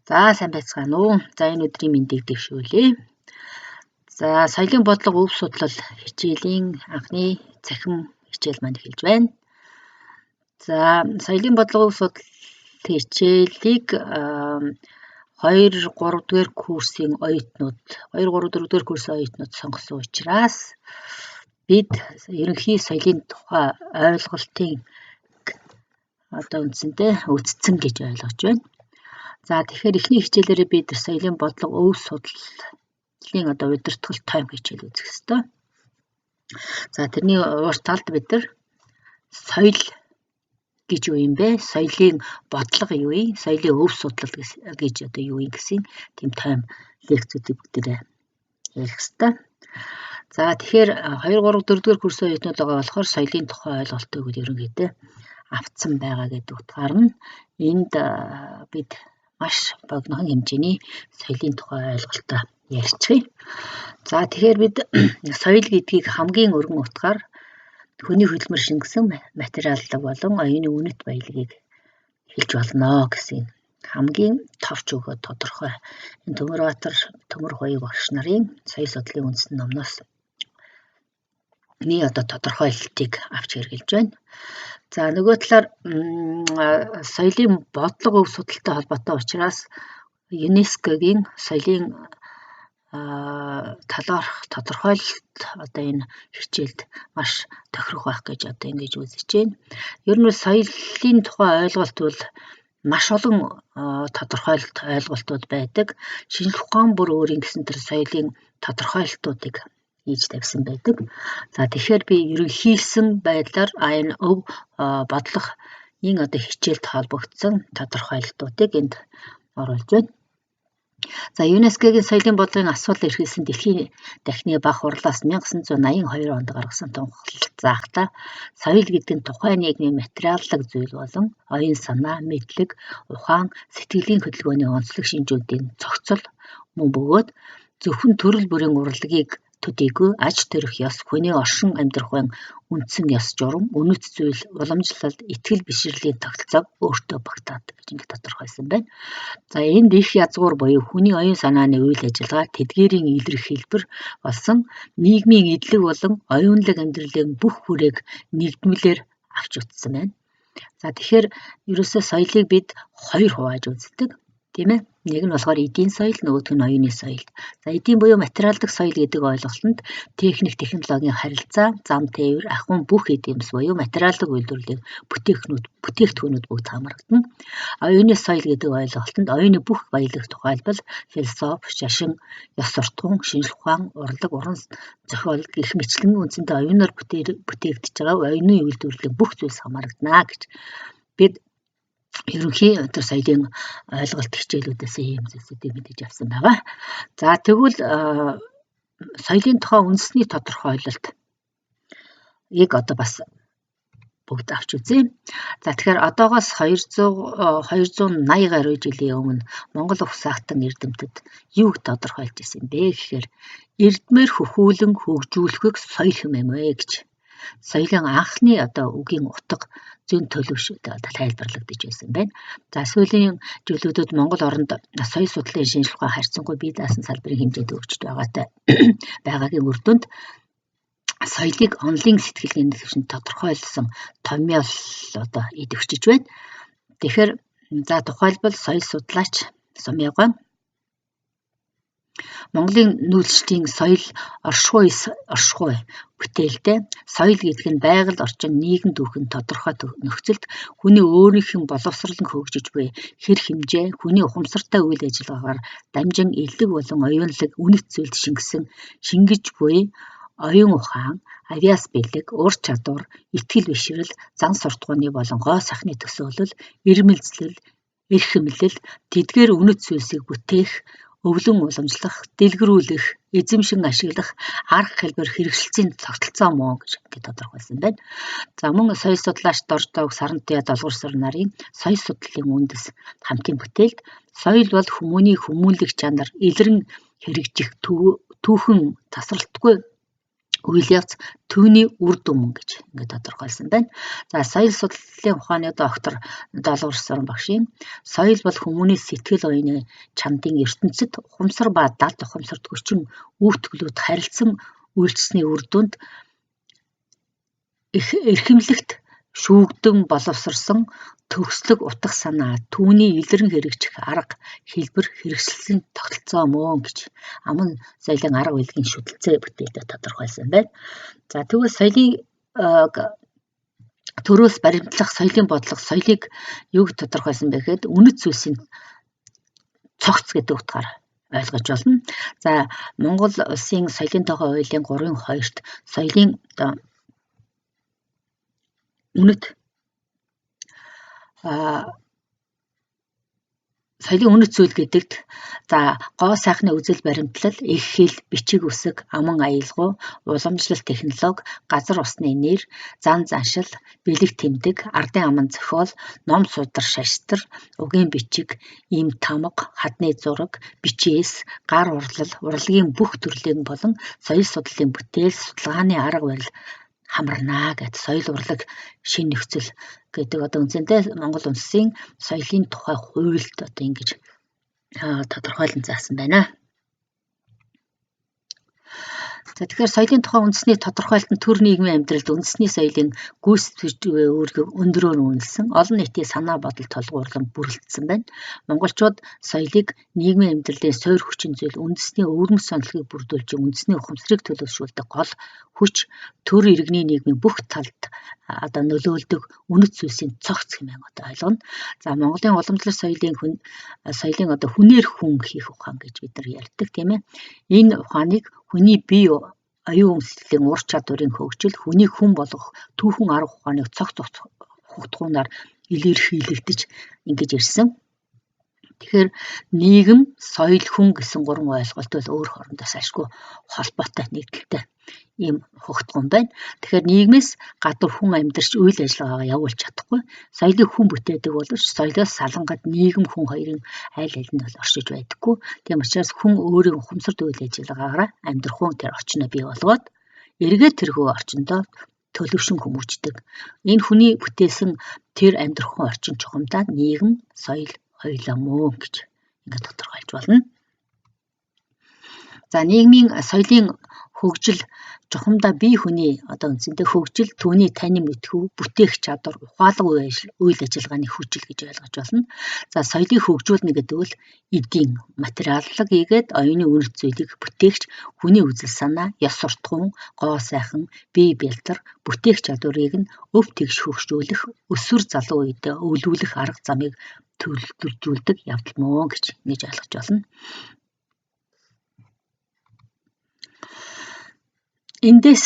За сайн байцгаана уу. За энэ өдрийн мэндийг дэвшүүлье. За соёлын бодлого өв судлал хичээлийн анхны цахим хичээл маань эхэлж байна. За соёлын бодлого өв судлал хичээлийг 2 3 дугаар курсын оюутнууд 2 3 4 дугаар курсын оюутнууд сонгосон учраас бид ерөнхий соёлын тухай ойлголтын үндсэндээ үздсэн гэж ойлгож байна. За тэгэхээр эхний хичээлээрээ бид соёлын бодлого өв судлалын удирдгал тойм хичээл үзэх ёстой. За тэрний урт талд бид нар соёл гэж юу юм бэ? Соёлын бодлого юу юм? Соёлын өв судлал гэж юу юм гэсэн тийм тойм лекцүүдийг бүгдээрээ ярих ёстой. За тэгэхээр 2 3 4 дугаар курсын оюутнууд байгаа болохоор соёлын тухай ойлголтыг ерөнхийдөө авцсан байгаа гэдэг утгаар нь энд бид маш богинохон хэмжээний соёлын тухай ойлголтоо ярьчихъя. За тэгэхээр бид соёл гэдгийг хамгийн өргөн утгаар хүний хөдөлмөр шингэсэн материаллаг болон оюуны үнэт баялагийг хэлж болно гэсэн хамгийн товч өгөө тодорхой энэ Төмөрбаатар Төмөр хоёрын багш нарын соёл судлалын үндсэн номноос тодорхойлолтыг авч хэрэгжилж байна. За нөгөө талаар соёлын бодлого өв судалтай холбоотой учраас ЮНЕСКОгийн соёлын талаарх тодорхойлолт энэ хичээлд маш тохирох байх гэж ингэж үзэж байна. Ер нь соёлын тухай ойлголт бол маш олон тодорхойлолт ойлголтууд байдаг. Шинжлэх ухаан бүр өөрийн гэсэн тэр соёлын тодорхойлолтуудыг хийж тавьсан байдаг. За тэгэхээр би ерөнхийсэн байдлаар энэ өв бодлогын хичээлд холбогдсон тодорхойлолтуудыг энд оруулж байна. За ЮНЕСКОгийн соёлын бодлогын асуул эрхэлсэн дэлхийн дахины баг хурлаас 1982 онд гаргасан тунхаглалт заахта соёл гэдэг нь тухайн нийгмийн материаллаг зүйл болон оюун санаа, мэдлэг, ухаан, сэтгэлийн хөдөлгөөний онцлог шинжүүдийн цогцол мөн бөгөөд зөвхөн төрөл бүрийн урлагийг төдийгүй аж төрөх ёс, хүний оршин амьдрах үндсэн ёс журам, үнэт зүйл, уламжлал, итгэл бишрэлийн тогтолцоог өөртөө багтаадаг гэж ингэ тодорхойлсон байна. За энд их язгуур буюу хүний оюун санааны үйл ажиллагаа, тэдгээрийн илрэх хэлбэр болсон нийгмийн эдлэг болон оюунлаг амьдралын бүх хүрээг нэгдмэлээр авч утсан байна. За тэгэхээр ерөөсөө соёлыг бид хоёр хувааж үздэг. Тийм ээ. Нэг нь болохоор эдийн соёл, нөгөөх нь оюуны соёл. За эдийн буюу материалдық соёл гэдэг ойлголтод техник, технологийн харилцаа, зам тээвэр, ахуйн бүх эдемс буюу материалдық үйлдвэрлэлийн бүтээгдэхүүнүүд бүгд хамрагдана. Оюуны соёл гэдэг ойлголтод оюуны бүх баялаг тухайлбал философи, шашин, ёс суртахуун, шинжлэх ухаан, урлаг, уран зохиол гэх мэтлэн үндсэндээ оюунаар бүтээгдэж байгаа оюуны үйлдвэрлэлийн бүх зүйлс хамрагдана гэж бид ерөнхий соёлын ойлголт хичээлүүдээс ийм зүйлсүүдийг мэдэж авсан байгаа. За тэгвэл соёлын тухай үндэсний тодорхойлолт бас бүгд авч үзье. За тэгэхээр одоогоос 280 гаруй жилийн өмнө Монгол ухсаахтан эрдэмтэд юуг тодорхойлж ирсэн бэ гэхээр эрдмээр хөхүүлэн хөгжүүлэхийг соёл хэмээмэ гэж. Соёлын анхны үгийн утга зүйн төлөвш тайлбарлагдаж байсан байна. За сүүлийн жилүүдэд Монгол оронд соёл судлалын шинжлэх ухаан харьцангуй бие даасан салбарын хэмжээнд хөгжиж байгаагийн үр дүнд соёлыг онлын сэтгэлгээний түвшинд тодорхойлсон томьёол идэвхжиж байна. Тэгэхээр тухайлбал соёл судлаач Сумьяган Монголын нүүлшлийн соёл оршихуй бүтээлтэй соёл гэдэг нь байгаль орчин нийгэм дүүхэн тодорхой нөхцөлд хүний өөрийнх нь боловсролон хөгжиж буй хэр хэмжээ хүний ухамсартай үйл ажиллагаагаар дамжин элэг болон оюунлаг үнэт зүйлд шингэж буй оюун ухаан, авиас бэлэг, ур чадвар, итгэл бишрэл, зан суртахууны болон гоо сайхны төсөөлөл, ирмэлзлэл, эрх хэмлэл, тэдгээр үнэт зүйлсийг бүтээх, өвлөн уламжлах, дэлгэрүүлэх, эзэмшин ашиглах, арга хэлбэр хэрэгжилтийн тогтолцоо мөн гэж тодорхойлсон байна. За мөн соёл судлаач Дорждог Сарантуя Долгуур нарын соёл судлалын үндэс хамтын бүтээлд соёл бол хүмүүний хүмүүнлэг чанар илрэн хэрэгжих түүхэн тасралтгүй үйл явц түүний үр дүн гэж ингээд тодорхойлсон байна. За соёл судлалын ухааны доктор Долгор Суран багшийн соёл бол хүмүүний сэтгэл оюуны чамдын ертөнцид ухамсар ба далд ухамсарт хүчин үүтгэлүүд харилцан үйлчлсэний үр дүнд эрхэмлэгт шүүгдэн боловсрсон төгслөг утга санаа түүний илэрэн хэрэгжих арга хэлбэр хэрэгсэлсэн тогтолцоо мөн гэж аман соёлын арга барилын шүтэлцээ бүтээлдээ тодорхойлсон байна. За тэгвэл соёлын төрөөс баримтлах соёлын бодлого соёлыг юг тодорхойлсон бэ гэхэд үнэт зүйлсийн цогц гэдэг утгаар ойлгож болно. За Монгол улсын соёлын тухай хуулийн 3-2-т соёлын соёлын үнэт зүйл гэдэгт гоо сайхны үзэл баримтлал, их хэл, бичиг үсэг, аман аялгау, уламжлалт технологи, газар усны нэр, зан заншил, бэлэг тэмдэг, ардын аман зохиол, ном судар шашдар, угийн бичиг, им тамга, хадны зураг, бичээс, гар урлал, урлагийн бүх төрлийг болон соёл судлалын бүтээл, судалгааны арга барил хамарнаа гэд соёл урлаг шин нөхцөл гэдэг үндсэндээ Монгол улсын соёлын тухай хуульд ингэж тодорхойлон заасан байна. За тэгэхээр соёлын тухай үндэсний тодорхойлолт нь төр нийгмийн амьдралд үндэсний соёлын гүйцэтгэж үүрэг өндөрөөр үнэлсэн олон нийтийн санаа бодол толгуурлан бүрэлдсэн байна. Монголчууд соёлыг нийгмийн амьдралын суур хүчин зүйл үндэсний өвөрмөц сонлогийг бүрдүүлж үндэсний ухамсарыг төлөвшүүлдэг гол хүч төр иргэний нийгмийн бүх талд нөлөөлдөг үнэт зүйлсийн цогц хэмээн ойлгоно. За Монголын уламжлалт соёлын хүнээр хүн хийх ухаан гэж бид нар ярьдаг тийм ээ. Энэ ухааныг хүний бие оюун үндэслэлийн ур чадварын хөгжил, хүнийг хүн болгох түүхэн арга ухааныг цогц хугтгуунаар илэрхийлэгдэж ингэж ирсэн. Тэгэхээр нийгэм, соёл, хүн гэсэн гурван ойлголт бол өөр хоорондоо салшгүй холбоотой нэгдэлтэй ийм хугтгуун байна. Тэгэхээр нийгмээс гадуур хүн амьдарч үйл ажиллагаагаа явуулж чадахгүй. Соёлыг хүн бүтээдэг боловч соёлоос салангад нийгэм хүн хоёрын айл аль нь бол оршиж байдаггүй. Тийм учраас хүн өөрийн ухамсарт үйл ажиллагаагаар амьдрах хүн тэр орчноо бий болгоод эргээд тэрхүү орчиндөө төлөвшин хүмүүждэг. Энэ хүний бүтээсэн тэр амьдрах хүн орчин чухамдаа нийгэм, соёл хоёулаа мөн гэж ингээд тодорхойлж болно. За нийгмийн соёлын хөгжил чухамдаа бие хүний үндсэндээ хөгжил түүний танин мэдхүү бүтээх чадвар ухаалаг үйл ажиллагааны хүчил гэж ойлгож болно. За соёлыг хөгжүүлнэ гэдэг нь эдийн материаллаг ийгээд оюуны үнэт зүйлийг бүтээгч хүний үзэл санаа, ёс суртахуун, гоо сайхан, бие бэлтэр, бүтээх чадварыг нь өв тэгш хөгжүүлэх, өсвөр залуу үедээ өвлүүлэх арга замыг төлөвлөжүүлдэг явдал мөн гэж ойлгож болно. Эндээс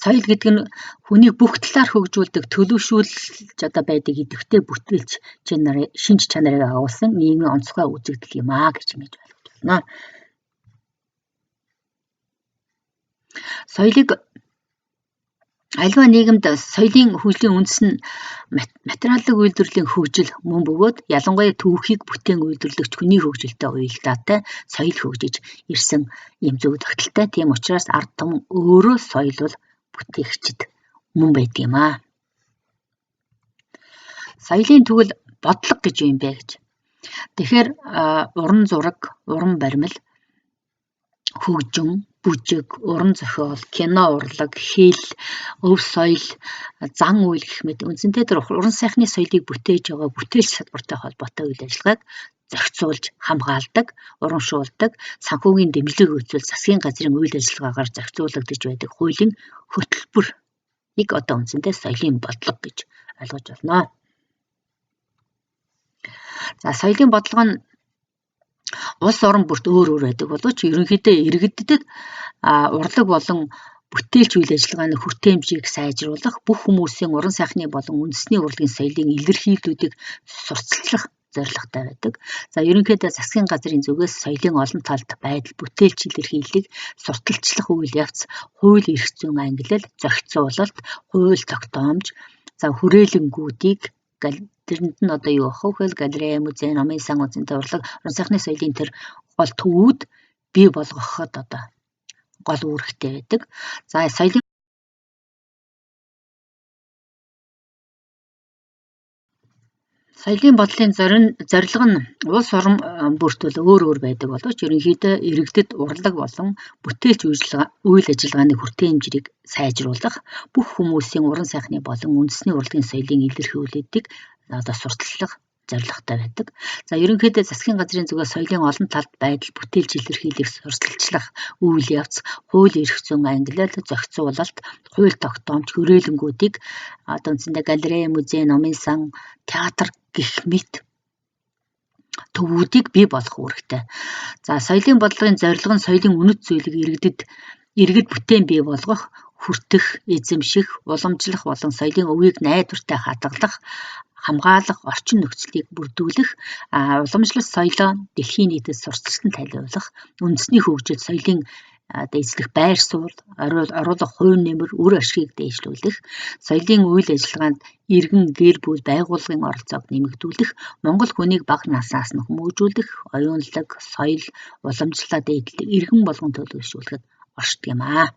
соёл гэдэг нь хүний бүх талаар хөгжүүлдэг, төлөвшүүлж байдаг идэвхтэй бүтээлч шинж чанарыг агуулсан нийгмийн онцгой үзэгдэл юм аа гэж ойлгож байна. Соёлыг альва нийгэмд соёлын хөгжлийн үндэс нь материалын үйлдвэрлэлийн хөгжил мөн бөгөөд ялангуяа түүхийг бүтээн үйлдвэрлэгч хүний хөгжилтэй уялдаатай соёл хөгжиж ирсэн юм зөв тогтолтой. Тийм учраас ард түмэн өөрөө соёл бол бүтээгчд мөн байдаг юм аа. Соёлын тэгвэл бодлого гэж юу юм бэ гэж. Тэгэхээр уран зураг, уран баримл, хөгжим, бүжиг, уран зохиол, кино урлаг, хэл, өв соёл, зан үйл гэх мэт үндсэндээ тэр уран сайхны соёлыг бүтээж байгаа бүтээлч салбартай холбоотой үйл ажиллагааг зохицуулж хамгаалдаг, урамшуулдаг, санхүүгийн дэмжлэг үзүүл засгийн газрын үйл ажиллагаагаар зохицуулагдж байдаг хуулийн хөтөлбөрийг үндсэндээ соёлын бодлого гэж ойлгож байна. За соёлын бодлого нь улс орон бүрт өөр байдаг боловч ерөнхийдөө иргэдэд урлаг болон бүтээлч үйл ажиллагааны хүртээмжийг сайжруулах, бүх хүмүүсийн уран сайхны болон үндэсний урлагийн соёлын илэрхийллүүдийг сурталчлах зорилготой байдаг. За ерөнхийдөө засгийн газрын зүгээс соёлын олон талд байдал бүтээлч илэрхийллийг сурталчлах үйл явц, хууль эрх зүйн ангилал, зохицуулалт, хууль тогтоомж, за хүрээлэнгүүдийг тэрэнд нь юу ах вэ гэвэл галерей, музей, номын сан үзэнтэй урлаг, уран сайхны соёлын тэр гол төвүүд бий болгоход одоо гол үүрэгтэй байдаг. За соёлын бодлын зорилго нь улс орон бүртвэл өөр байдаг боловч ерөнхийдөө иргэдэд урлаг болон бүтээлч үйл ажиллагааны хүртээн хэмжээг сайжруулах, бүх хүмүүсийн уран сайхны болон үндэсний урлагийн соёлын илэрхийлэлтийг одоо сурталчлах зорилготой байдаг. За ерөнхийдөө засгийн газрын зүгээс соёлын олон талд байдал бүтээлч илэрхийлэх сурталчлах үйл явц, хууль эрх зүйн ангилал, зохицуулалт, хууль тогтоомж, хүрээлэнгүүдийг одоо үндсэндээ галерей, музей, номын сан, театр гэх мэт төвүүдийг бий болгох үүрэгтэй. За соёлын бодлогын зорилго нь соёлын үнэт зүйлийг иргэд бүтээн бий болгох, хүртэх, эзэмших, уламжлах болон соёлын өвийг найдвартай хадгалах, хамгаалах, орчин нөхцөлийг бүрдүүлэх, уламжлалт соёлоо дэлхийн нийтэд сурталчилан таниулах, үндэсний хөгжил, соёлын эзлэх байр суурь, оруулах хувь нэмэр, үр ашгийг дээшлүүлэх, соёлын үйл ажиллагаанд иргэн гэр бүл байгууллагын оролцоог нэмэгдүүлэх, Монгол хүнийг бага наснаас нь хүмүүжүүлэх, оюунлаг, соёл, уламжлалаа дээдлэх, иргэн болгон төлөвшүүлэхэд оршдог юм аа.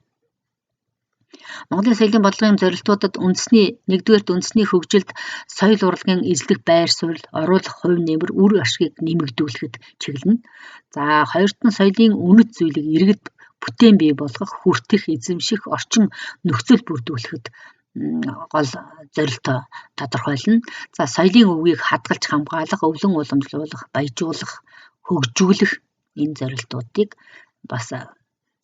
Монголын соёлын бодлогын зорилтуудад нэгдүгээрт үндэсний хөгжилд соёл урлагийн эзлэх байр суурь, оруулах хувь нэмэр, үр ашгийг нэмэгдүүлэхэд чиглэнэ. За хоёрт нь соёлын үнэт зүйлийг иргэд бүтээн бий болгох, хүртэх, эзэмших, орчин нөхцөл бүрдүүлэхэд гол зорилтоо тодорхойлно. За соёлын өвгийг хадгалж хамгаалах, өвлөн уламжлуулах, баяжуулах, хөгжүүлэх энэ зорилтуудыг бас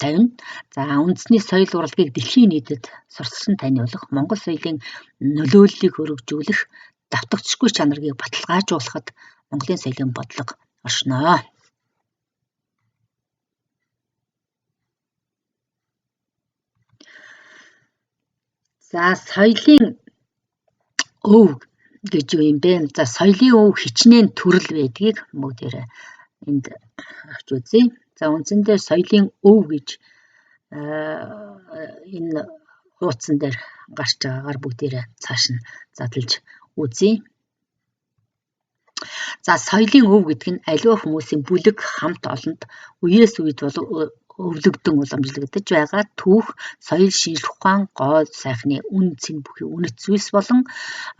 тавина. За үндэсний соёл урлагийг дэлхийн нийтэд сурталчилан таниулах, Монгол соёлын нөлөөллийг хөрвүүлэх, давтагдчихгүй чанарыг баталгаажуулахад Монголын соёлын бодлого оршиноо. За соёлын өв гэж юу юм бэ? За соёлын өв хичнээн төрөл байдгийг бүгдээрээ энд авч үзье. За үндсэндээ соёлын өв гэж энэ хуудсан дээр гарч байгаагаар бүгдээрээ цааш нь задлж үзье. За соёлын өв гэдэг нь аливаа хүмүүсийн бүлэг, хамт олонд үеэс үед өвлөгдөн уламжлагдаж байгаа түүх, соёл шинжлэх ухаан, гол сайхны үн цэн бүхий үнэт зүйлс болон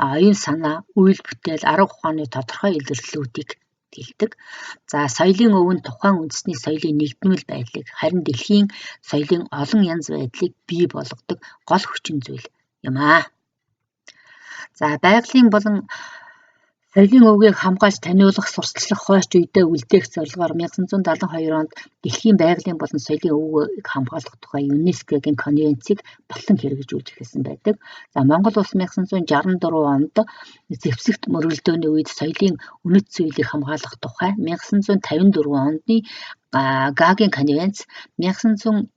оюун санаа, үйл бүтээл, арга ухааны тодорхой илэрлэлүүдийг тэлдэг. За соёлын өв нь тухайн үндэсний соёлын нэгдмэл байдлыг, харин дэлхийн соёлын олон янз байдлыг бий болгодог гол хүчин зүйл юм аа. За байгалийн болон соёлын өвгийг хамгаалж таниулах, сурталчлах хойч үедээ үлдээх зорилгоор 1972 онд дэлхийн байгалийн болон соёлын өвгийг хамгаалах тухай ЮНЕСКО-гийн конвенцийг батлан хэрэгжүүлж эхэлсэн байдаг. За Монгол улс 1964 онд зэвсэгт мөргөлдөөний үед соёлын үнэт зүйлийг хамгаалах тухай 1954 оны Гагийн конвенц, 1991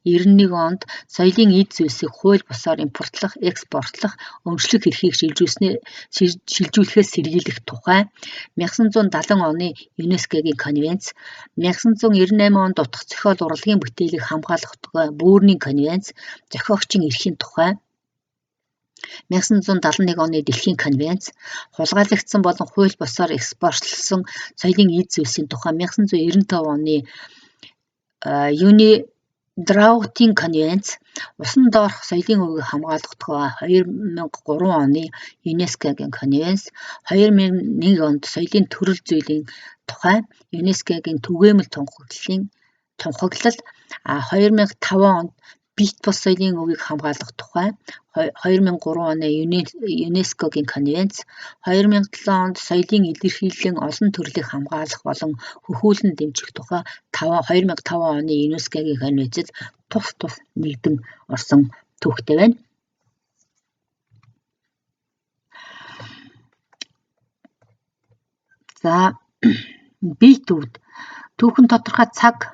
онд соёлын эд зүйлсийг хууль бусаар импортлох, экспортлох, өмчлөх эрхийг шилжүүлэхээс сэргийлэх тухай 1970 оны ЮНЕСКО-гийн конвенц, 1998 онд утга зохиол урлагийн бүтээлийг хамгаалах тухай Бөөрийн конвенц, зохиогчийн эрхийн тухай 1971 оны дэлхийн конвенц, хулгайлагдсан болон хууль бусаар экспортлсон соёлын эд зүйлсийн тухай 1995 оны Драутын конвенц, усан доорх соёлын өвгийг хамгаалах тухай 2003 оны ЮНЕСКО-гийн конвенц, 2001 онд соёлын төрөл зүйлийн тухай ЮНЕСКО-гийн түгээмэл тунхаглал, 2005 онд бит бус соёлын өвгийг хамгаалах тухай 2003 оны ЮНЕСКО-гийн конвенц, 2007 онд соёлын илэрхийллийн олон төрлийг хамгаалах болон хөхүүлэн дэмжих тухай 2005 оны ЮНЕСКО-гийн конвенцэд тус нэгдэн орсон түүхтэй байна. За бит өвд түүхэн тодорхой цаг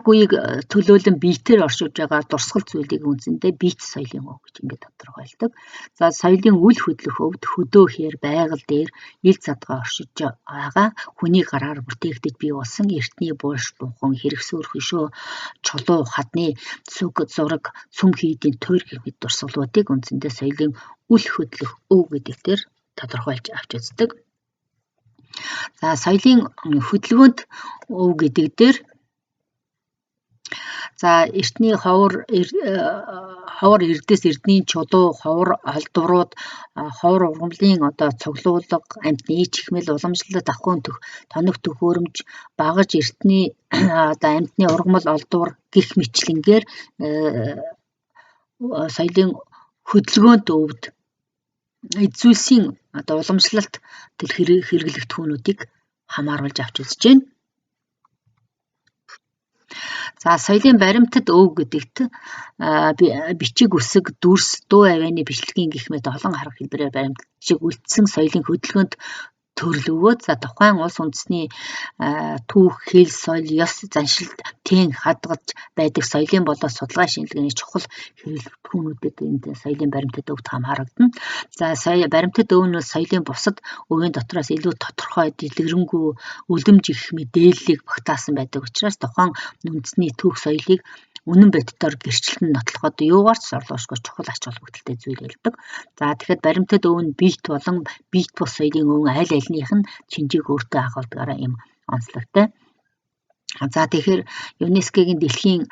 үеийг төлөөлөн биетээр оршиж байгаа дурсгал зүйлийг үндсэндээ бит соёлын өв гэж ингээд тодорхойлдог. За соёлын үл хөдлөх өвд хөдөөхээр, байгаль дээр ил задгаа оршиж байгаа хүний гараар бүтээгдэж бий болсон эртний булш, бунхан, хэрэгсөөр хөшөө, чулуу, хадны сүг, зураг, цөм хийдийн тойр гэх мэт дурсгалуудыг үндсэндээ соёлын үл хөдлөх өв гэдэгтэр тодорхойлж авч үздэг. За соёлын хөдөлгөөнд өв гэдэг дээр за эртний ховор эрдээс эрдний чулуу, ховор холдврууд, ховор ургамлын цуглуулга, амьтны ичхмэл, уламжлалт, ахуй өнтөх, тоног төхөөрөмж, багаж эртний амьтны ургамал, олдвор гих мэтлэнгээр соёлын хөдөлгөөнд өвд эд зүйлсийн уламжлалт хэрэглэгдэхүүнүүдийг хамааруулж авч үзэж байна. За соёлын баримтат өв гэдэгт бичиг үсэг, дүрс, дуу авианы бичлэгийн гэх мэт олон арга хэлбэрээр баримтжиг үлдсэн соёлын хөдөлгөөнд төрлөвөөд за тухайн улс үндэсний түүх, хэл, соёл, ёс заншилд тэн хадгалж байдаг соёлын болоод судалгаа шинжилгээний чухал хэрэглэгдэхүүнүүдэд энд соёлын баримтат өвд хамаарагдана. За баримтат өв нь соёлын бусад өвийн дотроос илүү тодорхой, дэлгэрэнгүй, үлэмж их мэдээллийг багтаасан байдаг учраас тухайн үндэсний түүх соёлыг үнэн бодитоор гэрчлэн нотлоход юугаар ч орлогошгүй чухал ач холбогдолтой зүйл явдаг. За тэгэхээр баримтат өв нь биет болон биет бус соёлын өвн аль альнийх нь чинжийг өөртөө агуулдгаараа юм онцлогтой. За тэгэхээр ЮНЕСКОгийн дэлхийн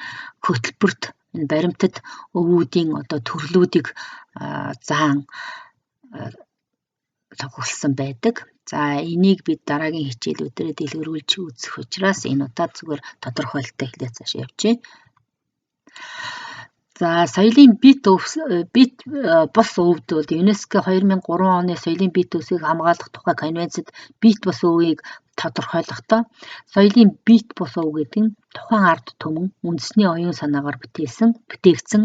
хөтөлбөрт энэ баримтат өвүүдийн төрлүүдийг заан тогтолсон байдаг. За энийг бид дараагийн хичээлүүдээр дэлгэрүүлж үзэх учраас энэ удаад зүгээр тодорхойлолттой хэлээд цааш явжээ. За соёлын бит бус өвд бол ЮНЕСКО 2003 оны соёлын бит өсийг хамгаалах тухай конвенцэд бит бус өвийг тодорхойлохдоо соёлын бит бус өв гэдэг нь тухайн ард түмэн үндэсний оюун санаагаар бүтээгдсэн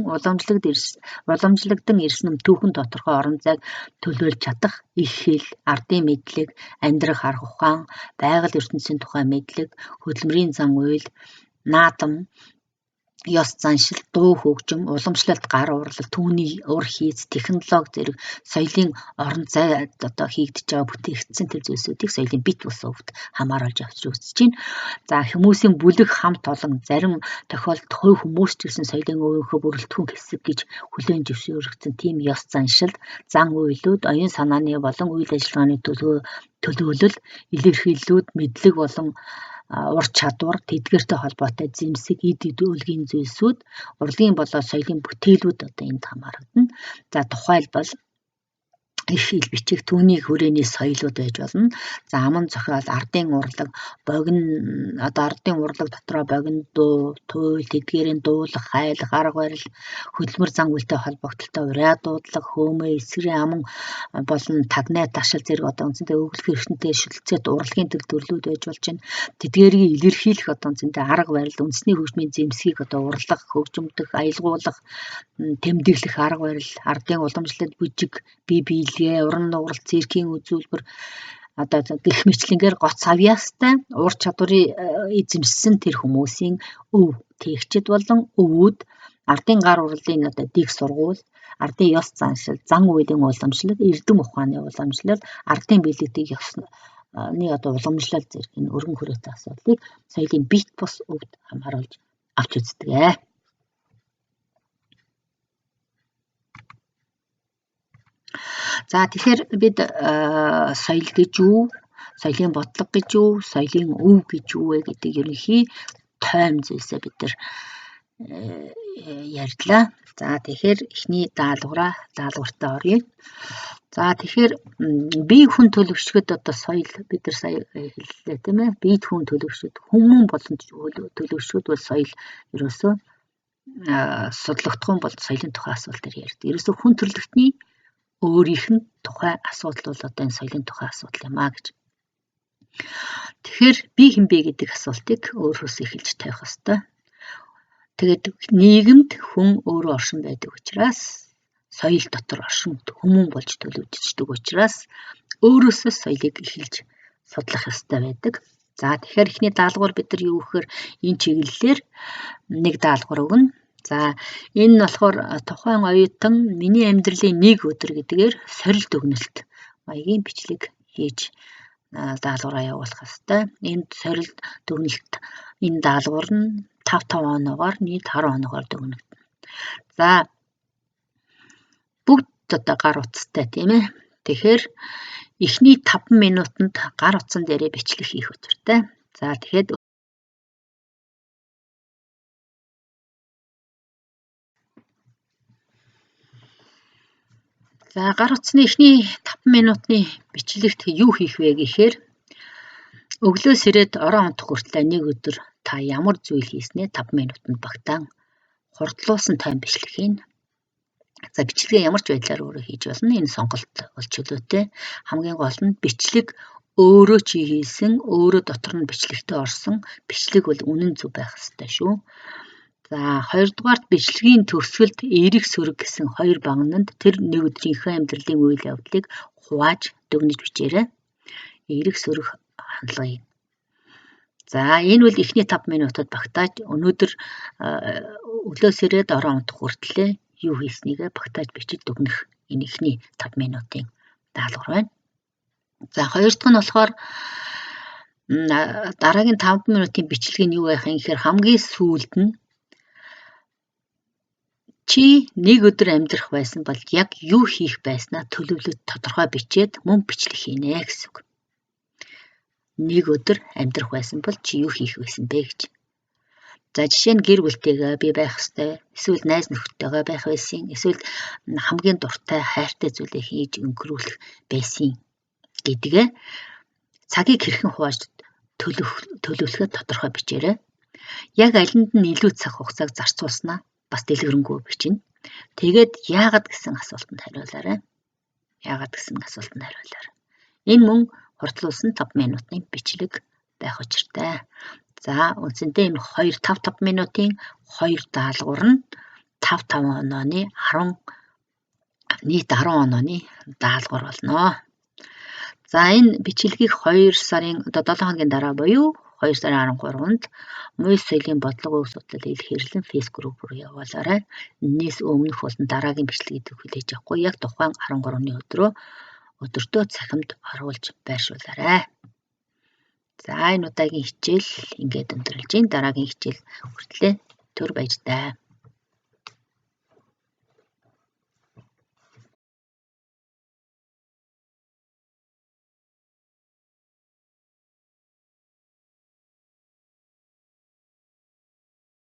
уламжлагдсан ирсэн түүхэн тодорхой орон зайг төлөөлж чадах их хэл, ардын мэдлэг, амьдрах арга ухаан, байгаль ертөнцийн тухай мэдлэг, хөдөлмөрийн зан үйл, наадам, ёс заншил, дуу хөгжим, уламжлалт, гар урлал, түүний ур хийц, технологи зэрэг соёлын орон зайд хийгдэж байгаа бүтээгдсэн тэр зүйлсүүдийг соёлын бит бус өвд хамааруулж авч үзэж байна. За хүмүүсийн бүлэг хамт олон зарим тохиолдолд хувь хүмүүс ч гэсэн соёлын өвийнхөө бүрэлдэхүүн хэсэг гэж хүлээн зөвшөөрөгдсөн тийм ёс заншил, зан үйлүүд, оюун санааны болон үйл ажиллагааны төлөөлөл, илэрхийллүүд, мэдлэг болон ур чадвар, тэдгээртэй холбоотой зэмсэг, эд өөлгийн зүйлсүүд, урлагийн болоод соёлын бүтээлүүд энд хамаарагдана. За тухайлбал их хэл бичих түүний хүрээний соёлууд байж болно. За аман зохиол, ардын урлаг, богино ардын урлаг дотроо богино дуу, туйл, тэдгээрийн дуулах, хайлах, арга барил, хөдөлмөр зан үйлтэй холбогдолтой ураа дуудлага, хөөмөө, эсгэрийн аман болон тагнай ташил зэрэг үндсэндээ өгүүлэх эрхтэнтэй шүлцэт урлагийн төрлүүд байж болж байна. Тэдгээрийг илэрхийлэх үндсэндээ арга барил, үндэсний хөгжмийн зэмсгийг урлах, хөгжимдөх, аялгуулах, тэмдэглэх арга барил, ардын уламжлалт, бүжиг, бие биелгээ, уран нуурал, циркийн үзүүлбэр гэх мэтлэнгээр гоц авьяастай ур чадварыг эзэмшсэн тэр хүмүүсийн өв тээгчид болон өвүүд ардын гар урлалын дэг сургууль, ардын ёс заншил, зан үйлийн уламжлал, эрдэм ухааны уламжлал, ардын бэлэгдэх ёсны уламжлал зэрэг энэ өргөн хүрээтэй асуудлыг соёлын бит бус өвд хамааруулж авч үздэг. За тэгэхээр бид соёл гэж юу, соёлын бодлого гэж юу, соёлын өв гэж юу вэ гэдэг ерөнхий тойм зүйлсээ бид нар ярьлаа. За тэгэхээр эхний даалгавартаа оръё. За тэгэхээр бие хүн төлөвшгöd соёл бид нар сая хэллээ тийм ээ. Бие хүн төлөвшгöd хүмүүн болон төлөвшгöd бол соёл ерөөсөө судлагдсан бол соёлын тухай асуулт төр ярьдаг. Ерөөсөө хүн төрлөختний өөрийнх нь тухай асуудал бол энэ соёлын тухай асуудал юм аа гэж. Тэгэхээр би хэн бэ гэдэг асуултыг өөрөөс эхэлж тавих ёстой. Тэгээд нийгэмд хүн өөрөө оршин байдаг учраас соёл дотор оршин хүмүүн болж төлөвлөждөг учраас өөрөөсөө соёлыг эхэлж судлах ёстой байдаг. За тэгэхээр эхний даалгавар бид нар юу гэхээр энэ чиглэлээр нэг даалгавар өгнө. За энэ нь болохоор тухайн оюутан миний амьдралын нэг өдөр гэдгээр сорилт өгнөлт маягийн бичлэг хийж даалгавраа явуулах ёстой. Энд сорилт өгнөлт энэ даалгавар нь 5 оноогоор нийт 10 оноогоор дүгнэгдэнэ. За бүгд гар утастай тийм ээ. Тэгэхээр эхний 5 минутанд гар утсан дээрээ бичлэг хийх учиртай. За тэгэхээр гар утсны эхний 5 минутын бичлэгт юу хийх вэ гэхээр өглөөс ирээд орон унтах хүртэл нэг өдөр та ямар зүйл хийснээ 5 минутанд багтаан хурдлуулсан тайм бичлэг хийнэ. За бичлэгээ ямар ч байдлаар өөрөө хийж болно. Энэ сонголт бол чөлөөтэй. Хамгийн гол нь бичлэг өөрөө чи хийсэн, өөрөө дотор нь бичлэгтээ орсон бичлэг бол үнэн зөв байх ёстой шүү. За хоёрдугаарт бичлэгийн төгсгөлд эерэг сөрөг гэсэн хоёр багнанд тэр нэг өдрийнхөө амьдралын үйл явдлыг хувааж дүгнэж бичээрэй. Эерэг сөрөг хандлагыг. За энэ бол эхний 5 минутад багтааж өнөөдөр өглөөс ирээд орон унтах хүртлээр юу хийснийгээ багтааж бичиж дүгнэх энэ эхний 5 минутын даалгавар байна. За хоёр дахь нь болохоор дараагийн 5 минутын бичлэг нь юу байх юм гэхээр хамгийн сүүлд нь чи нэг өдөр амьдрах байсан бол яг юу хийх байснаа төлөвлөж тодорхой бичээд мөн бичлэг хийнэ гэсэн үг. Нэг өдөр амьдрах байсан бол чи юу хийх байсан бэ гэж. За жишээ нь гэр бүлтэйгээ би байх ёстой, эсвэл найз нөхдөдтэйгээ байх байсан, эсвэл хамгийн дуртай хайртай зүйлээ хийж өнгөрүүлэх байсан гэдгээ цагийг хэрхэн хувааж төлөвлөхөд тодорхой бичээрэй. Яг алинд нь илүү цаг хугацааг зарцуулснаа бас дэлгэрэнгүй бичнэ. Тэгээд яагаад гэсэн асуултанд хариулаарай. Энэ мөн хурдлуулсан 5 минутын бичлэг байх учиртай. За үндсэндээ энэ 5 минутын 2 даалгавар нь 5 онооны 10 нийт 10 онооны даалгавар болно. За энэ бичлэгийг 2 сарын 7 хоногийн дараа буюу 2 сарын 13-нд Муй соёлын бодлого судлал илэрхийлэн фейсбુક руу явуулаарай. Энээс өмнөх болон дараагийн бичлэгийг хүлээж авахгүй яг тухайн 13-ны өдөртөө цахимд оруулж байршуулаарай. За энэ удаагийн хичээл ингээд өндөрлж байна. Дараагийн хичээл хүртлээр түр баяртай.